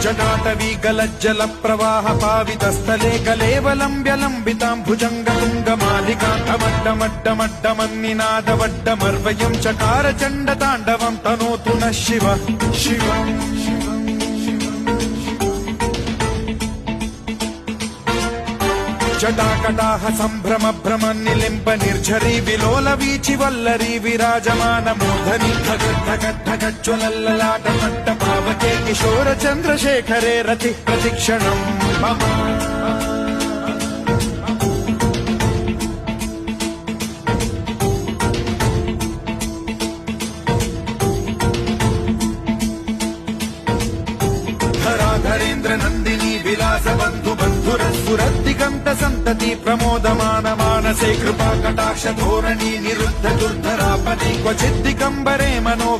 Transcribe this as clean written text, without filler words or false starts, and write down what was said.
जटाटवी गलज्जल प्रवाह पावितस्थले कलेवलम्ब्य लम्बिताम्भुजङ्गतुङ्गमालिकान्तमड्डमड्डमड्डमन्निनादवड्डमर्वयं चकार चण्डताण्डवं तनोतु नः शिव शिव जटाकटाह सम्भ्रम भ्रम निलिम्ब निर्झरी विलोल वीचि वल्लरी विराजमान मूर्धनि धगद्धगद्धगज्ज्वलल्ललाट मट्ट पावके किशोर चन्द्रशेखरे रति प्रतिक्षणम् मम धराधरेन्द्र नन्दिनी विलास बन्धु बन्धुरस्फुरद्दिगन्त सन्तति प्रमोदमान मानसे कृपा कटाक्ष धोरणी निरुद्ध दुर्धरापदि क्वचिद्दिगम्बरे मनो